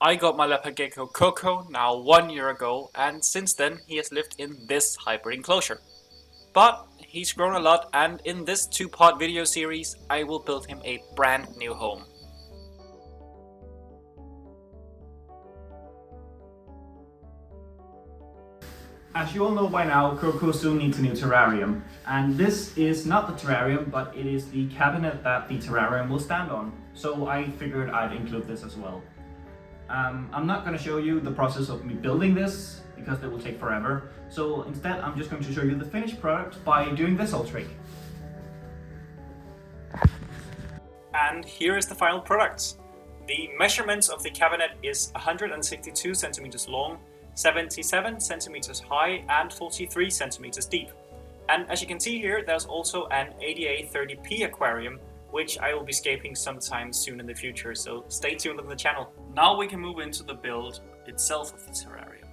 I got my Leopard Gecko Coco now 1 year ago, and since then he has lived in this hybrid enclosure. But he's grown a lot, and in this two-part video series I will build him a brand new home. As you all know by now, Coco soon needs a new terrarium. And this is not the terrarium, but it is the cabinet that the terrarium will stand on. So I figured I'd include this as well. I'm not going to show you the process of me building this, because that will take forever. So instead, I'm just going to show you the finished product by doing this old trick. And here is the final product. The measurements of the cabinet is 162 centimeters long, 77 centimeters high and 43 centimeters deep. And as you can see here, there's also an ADA 30p aquarium, which I will be scaping sometime soon in the future, so stay tuned on the channel. Now we can move into the build itself of the terrarium.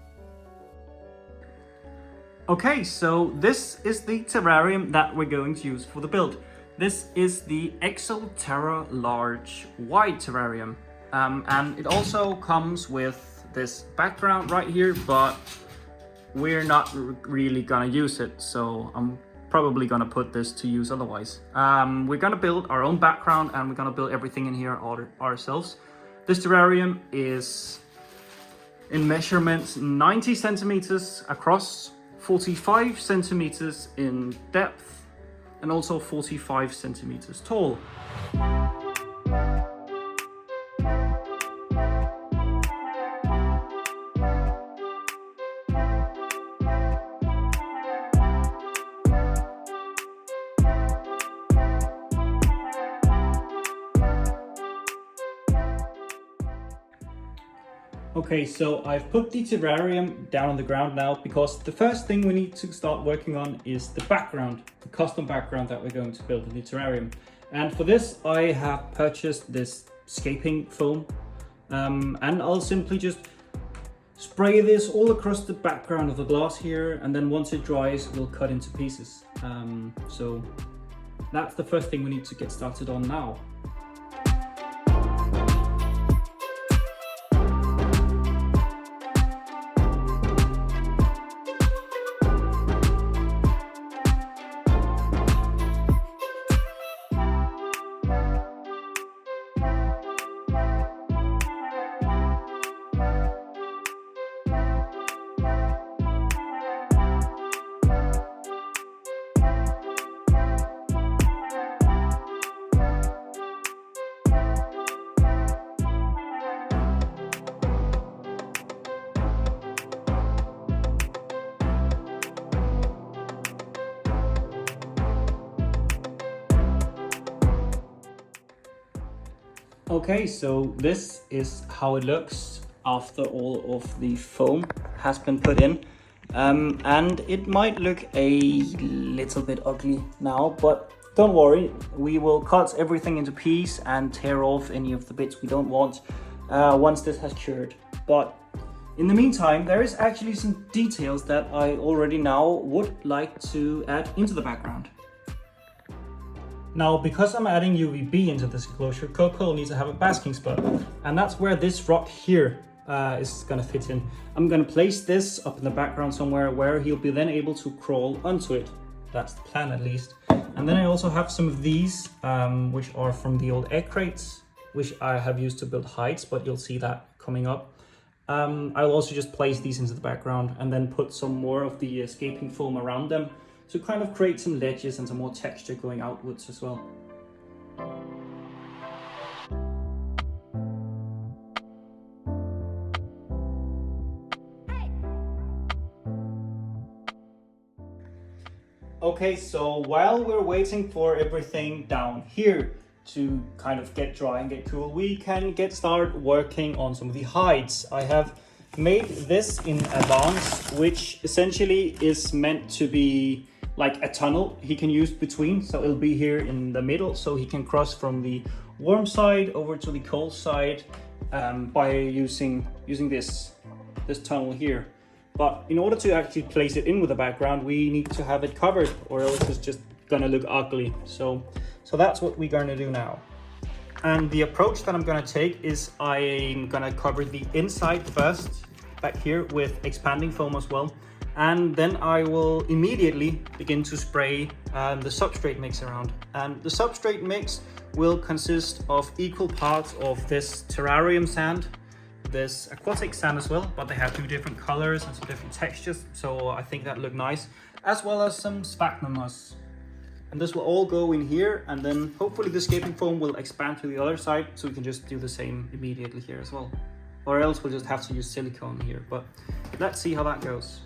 Okay, so this is the terrarium that we're going to use for the build. This is the Exo Terra Large Wide Terrarium, and it also comes with this background right here, but we're not really gonna use it, so I'm probably gonna put this to use otherwise. We're gonna build our own background and we're gonna build everything in here ourselves. This terrarium is in measurements 90 centimeters across, 45 centimeters in depth, and also 45 centimeters tall. Okay, so I've put the terrarium down on the ground now because the first thing we need to start working on is the background, the custom background that we're going to build in the terrarium. And for this, I have purchased this scaping foam, and I'll simply just spray this all across the background of the glass here, and then once it dries, we'll cut into pieces. So that's the first thing we need to get started on now. Okay, so this is how it looks after all of the foam has been put in. And it might look a little bit ugly now, but don't worry, we will cut everything into pieces and tear off any of the bits we don't want once this has cured. But in the meantime, there is actually some details that I already now would like to add into the background. Now, because I'm adding UVB into this enclosure, Coco needs to have a basking spot, and that's where this rock here is gonna fit in. I'm gonna place this up in the background somewhere where he'll be then able to crawl onto it. That's the plan, at least. And then I also have some of these, which are from the old egg crates, which I have used to build hides, but you'll see that coming up. I'll also just place these into the background and then put some more of the escaping foam around them to kind of create some ledges and some more texture going outwards as well. Okay, so while we're waiting for everything down here to kind of get dry and get cool, we can get started working on some of the hides. I have made this in advance, which essentially is meant to be like a tunnel he can use between. So it'll be here in the middle, so he can cross from the warm side over to the cold side by using this tunnel here. But in order to actually place it in with the background, we need to have it covered, or else it's just gonna look ugly. So that's what we're gonna do now. And the approach that I'm gonna take is I'm gonna cover the inside first, back here, with expanding foam as well. And then I will immediately begin to spray the substrate mix around. And the substrate mix will consist of equal parts of this terrarium sand, this aquatic sand as well, but they have 2 different colors and some different textures, so I think that look nice, as well as some sphagnum moss. And this will all go in here, and then hopefully the scaping foam will expand to the other side, so we can just do the same immediately here as well. Or else we'll just have to use silicone here, but let's see how that goes.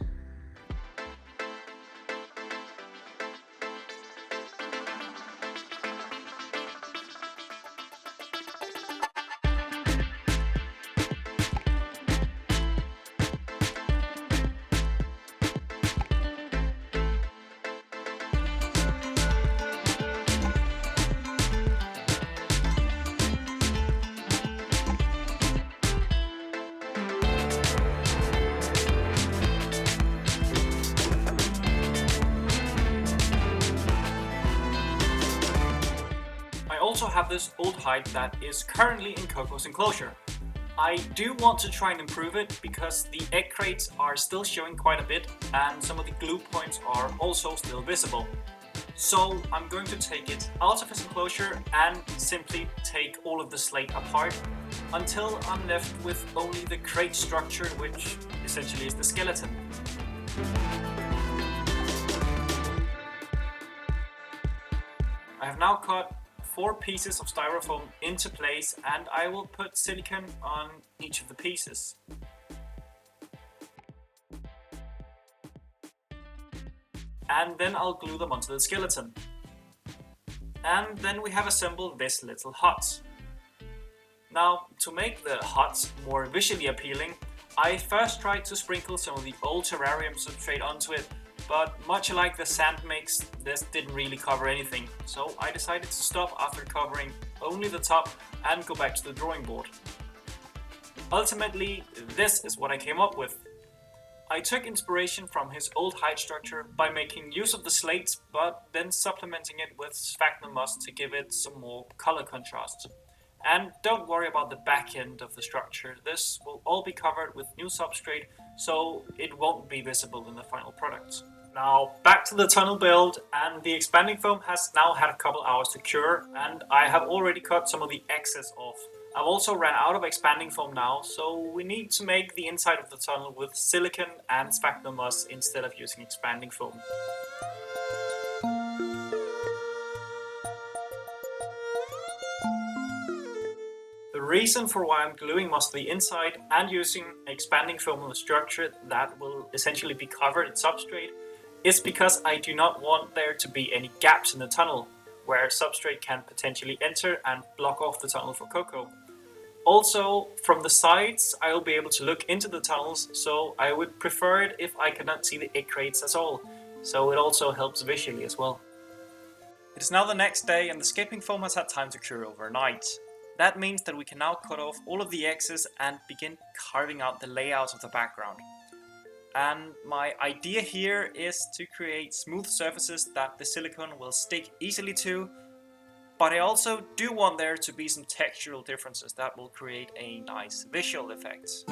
I also have this old hide that is currently in Coco's enclosure. I do want to try and improve it because the egg crates are still showing quite a bit and some of the glue points are also still visible. So I'm going to take it out of his enclosure and simply take all of the slate apart until I'm left with only the crate structure, which essentially is the skeleton. I have now cut 4 pieces of styrofoam into place and I will put silicone on each of the pieces. And then I'll glue them onto the skeleton. And then we have assembled this little hut. Now, to make the hut more visually appealing, I first tried to sprinkle some of the old terrarium substrate onto it, but much like the sand mix, this didn't really cover anything, so I decided to stop after covering only the top and go back to the drawing board. Ultimately, this is what I came up with. I took inspiration from his old hide structure by making use of the slates, but then supplementing it with sphagnum moss to give it some more color contrast. And don't worry about the back end of the structure, this will all be covered with new substrate, so it won't be visible in the final product. Now back to the tunnel build, and the expanding foam has now had a couple hours to cure, and I have already cut some of the excess off. I've also ran out of expanding foam now, so we need to make the inside of the tunnel with silicone and sphagnum moss instead of using expanding foam. The reason for why I'm gluing most of the inside and using expanding foam on the structure that will essentially be covered in substrate is because I do not want there to be any gaps in the tunnel where substrate can potentially enter and block off the tunnel for Coco. Also, from the sides I will be able to look into the tunnels, so I would prefer it if I could not see the egg crates at all, so it also helps visually as well. It is now the next day and the scaping foam has had time to cure overnight. That means that we can now cut off all of the excess and begin carving out the layout of the background. And my idea here is to create smooth surfaces that the silicone will stick easily to, but I also do want there to be some textural differences that will create a nice visual effect.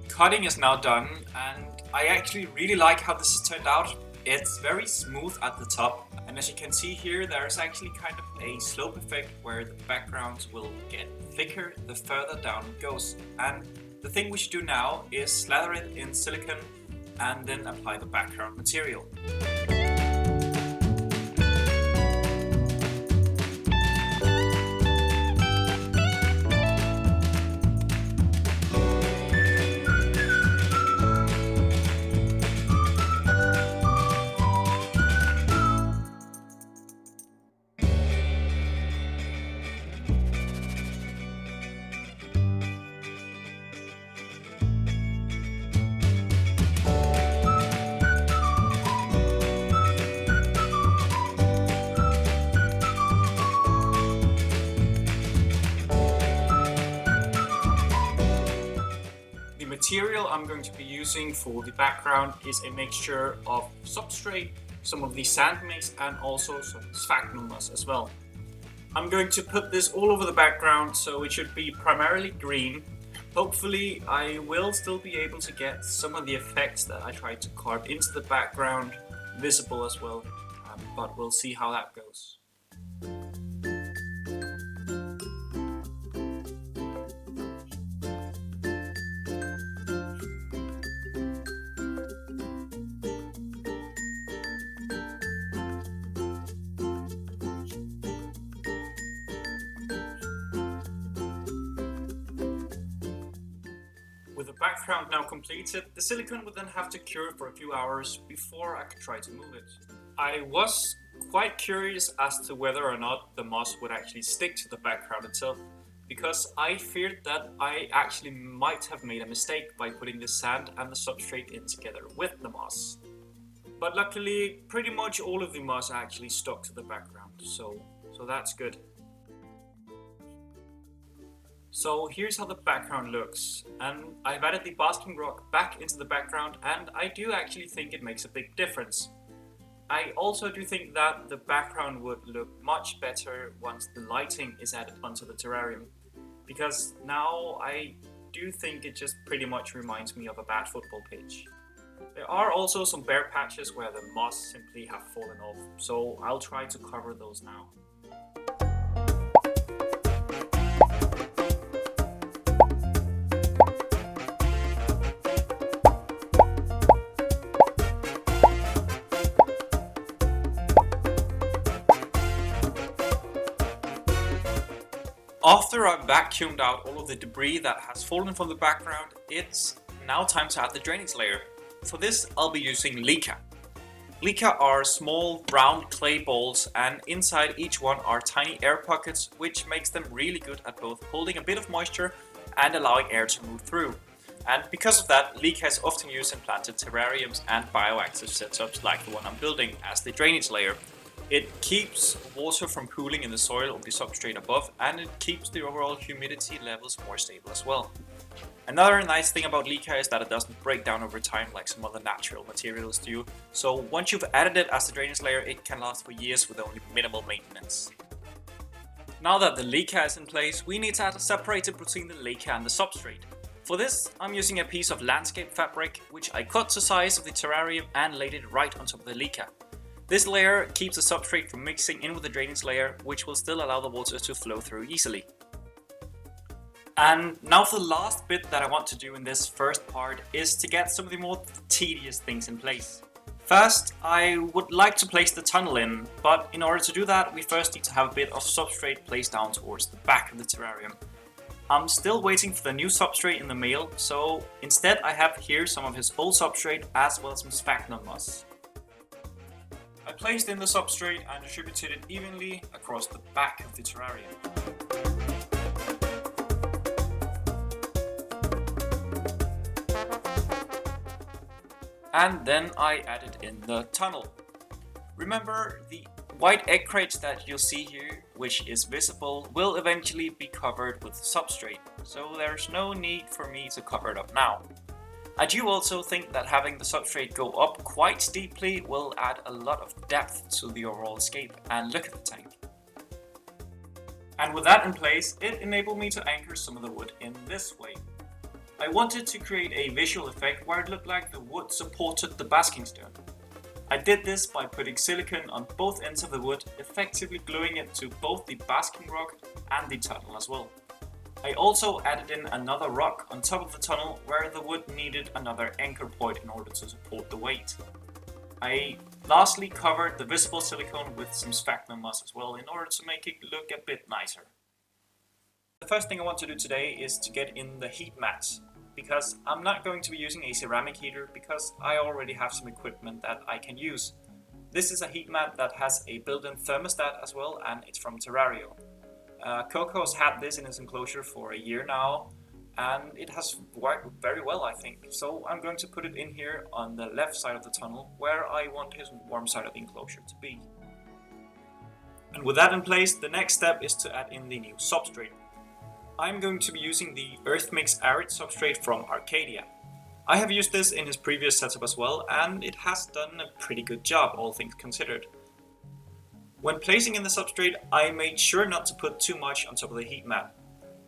Cutting is now done, and I actually really like how this has turned out. It's very smooth at the top, and as you can see here, there's actually kind of a slope effect where the background will get thicker the further down it goes. And the thing we should do now is slather it in silicone and then apply the background material. material I'm going to be using for the background is a mixture of substrate, some of the sand mix, and also some sphagnum moss as well. I'm going to put this all over the background, so it should be primarily green. Hopefully I will still be able to get some of the effects that I tried to carve into the background visible as well, but we'll see how that goes. With the background now completed, the silicone would then have to cure for a few hours before I could try to move it. I was quite curious as to whether or not the moss would actually stick to the background itself, because I feared that I actually might have made a mistake by putting the sand and the substrate in together with the moss. But luckily, pretty much all of the moss actually stuck to the background, so that's good. So here's how the background looks, and I've added the basking rock back into the background, and I do actually think it makes a big difference. I also do think that the background would look much better once the lighting is added onto the terrarium, because now I do think it just pretty much reminds me of a bad football pitch. There are also some bare patches where the moss simply have fallen off, so I'll try to cover those now. After I've vacuumed out all of the debris that has fallen from the background, it's now time to add the drainage layer. For this, I'll be using leca. Leca are small round clay balls, and inside each one are tiny air pockets, which makes them really good at both holding a bit of moisture and allowing air to move through. And because of that, leca is often used in planted terrariums and bioactive setups like the one I'm building as the drainage layer. It keeps water from pooling in the soil or the substrate above, and it keeps the overall humidity levels more stable as well. Another nice thing about leca is that it doesn't break down over time like some other natural materials do, so once you've added it as the drainage layer, it can last for years with only minimal maintenance. Now that the leca is in place, we need to add a separator between the leca and the substrate. For this, I'm using a piece of landscape fabric, which I cut to size of the terrarium and laid it right on top of the leca. This layer keeps the substrate from mixing in with the drainage layer, which will still allow the water to flow through easily. And now for the last bit that I want to do in this first part is to get some of the more tedious things in place. First, I would like to place the tunnel in, but in order to do that, we first need to have a bit of substrate placed down towards the back of the terrarium. I'm still waiting for the new substrate in the mail, so instead I have here some of his old substrate as well as some sphagnum moss. I placed in the substrate and distributed it evenly across the back of the terrarium. And then I added in the tunnel. Remember, the white egg crates that you'll see here, which is visible, will eventually be covered with substrate, so there's no need for me to cover it up now. I do also think that having the substrate go up quite steeply will add a lot of depth to the overall scape, and look at the tank. And with that in place, it enabled me to anchor some of the wood in this way. I wanted to create a visual effect where it looked like the wood supported the basking stone. I did this by putting silicone on both ends of the wood, effectively gluing it to both the basking rock and the tunnel as well. I also added in another rock on top of the tunnel where the wood needed another anchor point in order to support the weight. I lastly covered the visible silicone with some sphagnum moss as well in order to make it look a bit nicer. The first thing I want to do today is to get in the heat mats, because I'm not going to be using a ceramic heater because I already have some equipment that I can use. This is a heat mat that has a built-in thermostat as well, and it's from Terrario. Coco's had this in his enclosure for a year now, and it has worked very well, I think. So I'm going to put it in here on the left side of the tunnel, where I want his warm side of the enclosure to be. And with that in place, the next step is to add in the new substrate. I'm going to be using the Earth Mix Arid substrate from Arcadia. I have used this in his previous setup as well, and it has done a pretty good job, all things considered. When placing in the substrate, I made sure not to put too much on top of the heat mat.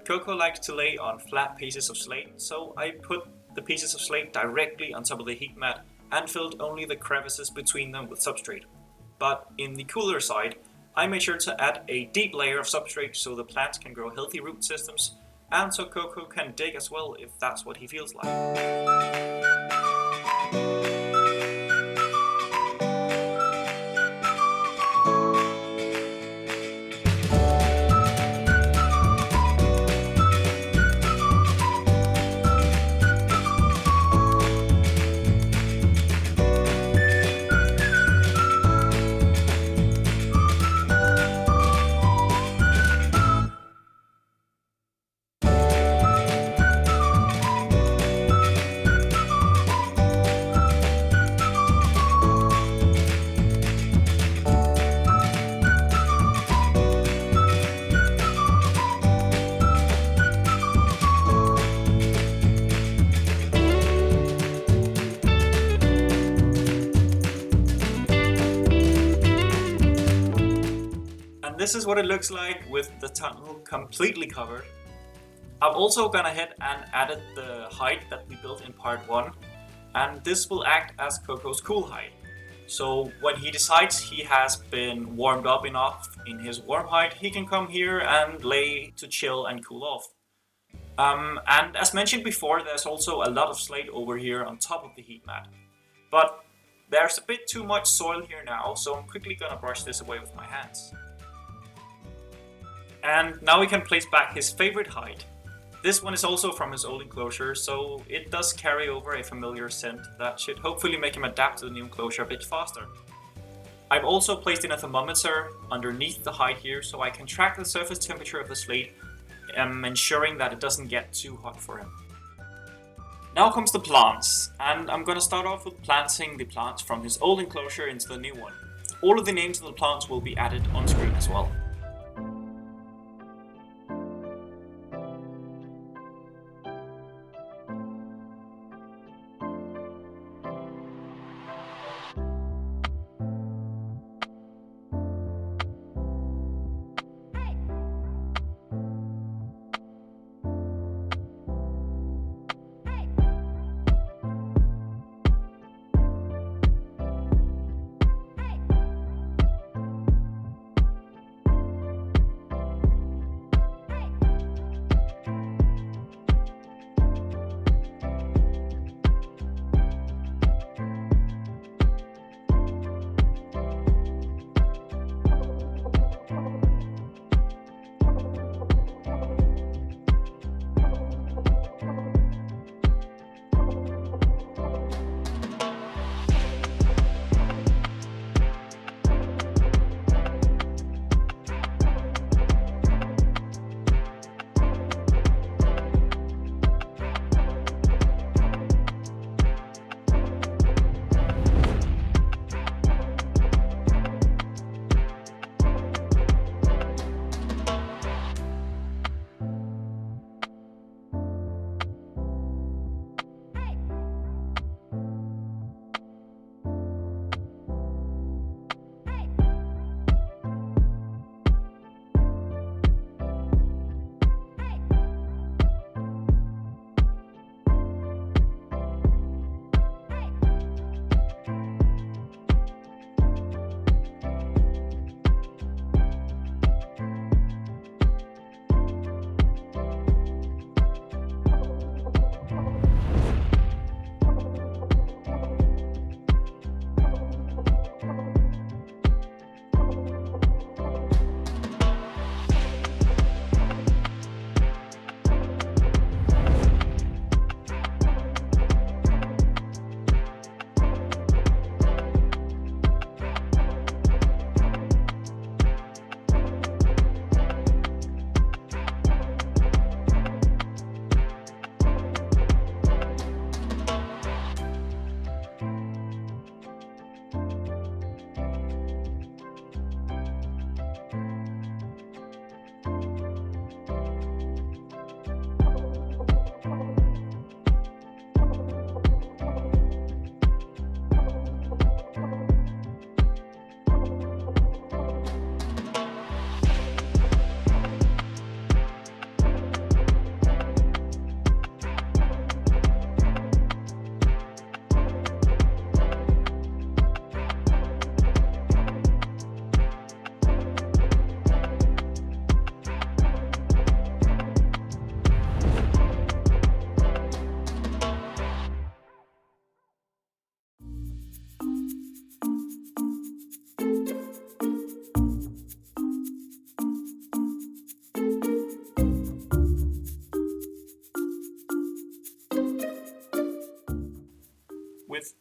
Coco likes to lay on flat pieces of slate, so I put the pieces of slate directly on top of the heat mat and filled only the crevices between them with substrate. But in the cooler side, I made sure to add a deep layer of substrate so the plants can grow healthy root systems, and so Coco can dig as well if that's what he feels like. And this is what it looks like with the tunnel completely covered. I've also gone ahead and added the hide that we built in part 1, and this will act as Coco's cool hide. So when he decides he has been warmed up enough in his warm hide, he can come here and lay to chill and cool off. And as mentioned before, there's also a lot of slate over here on top of the heat mat. But there's a bit too much soil here now, so I'm quickly gonna brush this away with my hands. And now we can place back his favorite hide. This one is also from his old enclosure, so it does carry over a familiar scent that should hopefully make him adapt to the new enclosure a bit faster. I've also placed in a thermometer underneath the hide here so I can track the surface temperature of the slate, ensuring that it doesn't get too hot for him. Now comes the plants, and I'm gonna start off with planting the plants from his old enclosure into the new one. All of the names of the plants will be added on screen as well.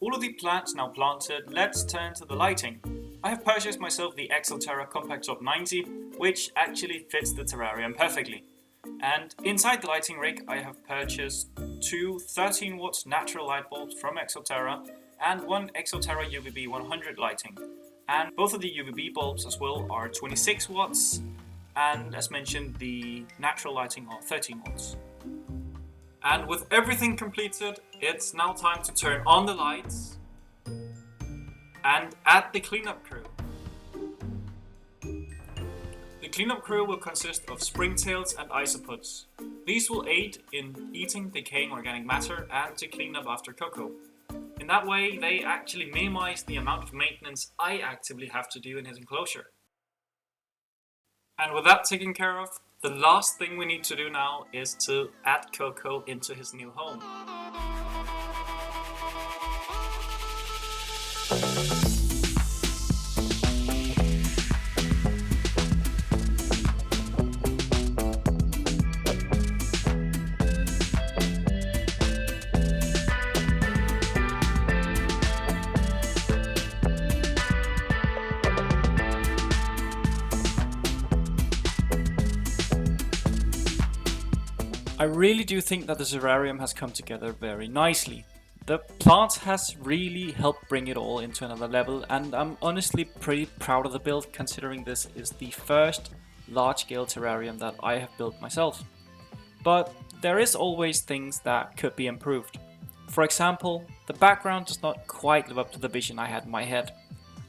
all of the plants now planted, let's turn to the lighting. I have purchased myself the Terra Compact Top 90, which actually fits the terrarium perfectly. And inside the lighting rig I have purchased two 13 watts natural light bulbs from Terra and one Terra UVB 100 lighting. And both of the UVB bulbs as well are 26 watts, and as mentioned the natural lighting are 13 watts. And with everything completed, it's now time to turn on the lights and add the cleanup crew. The cleanup crew will consist of springtails and isopods. These will aid in eating decaying organic matter and to clean up after Coco. In that way, they actually minimize the amount of maintenance I actively have to do in his enclosure. And with that taken care of, the last thing we need to do now is to add Coco into his new home. I really do think that the terrarium has come together very nicely. The plants has really helped bring it all into another level, and I'm honestly pretty proud of the build considering this is the first large-scale terrarium that I have built myself. But there is always things that could be improved. For example, the background does not quite live up to the vision I had in my head.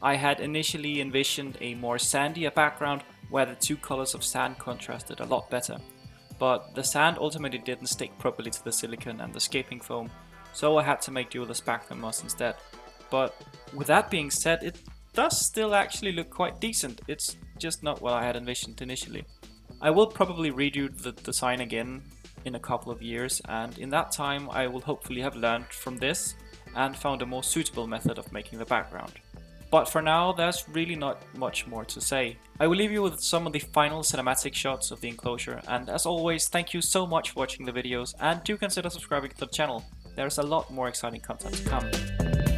I had initially envisioned a more sandier background where the two colors of sand contrasted a lot better. But the sand ultimately didn't stick properly to the silicone and the scaping foam, so I had to make do with the sphagnum moss instead. But with that being said, it does still actually look quite decent, it's just not what I had envisioned initially. I will probably redo the design again in a couple of years, and in that time I will hopefully have learned from this and found a more suitable method of making the background. But for now, there's really not much more to say. I will leave you with some of the final cinematic shots of the enclosure, and as always, thank you so much for watching the videos, and do consider subscribing to the channel. There's a lot more exciting content to come.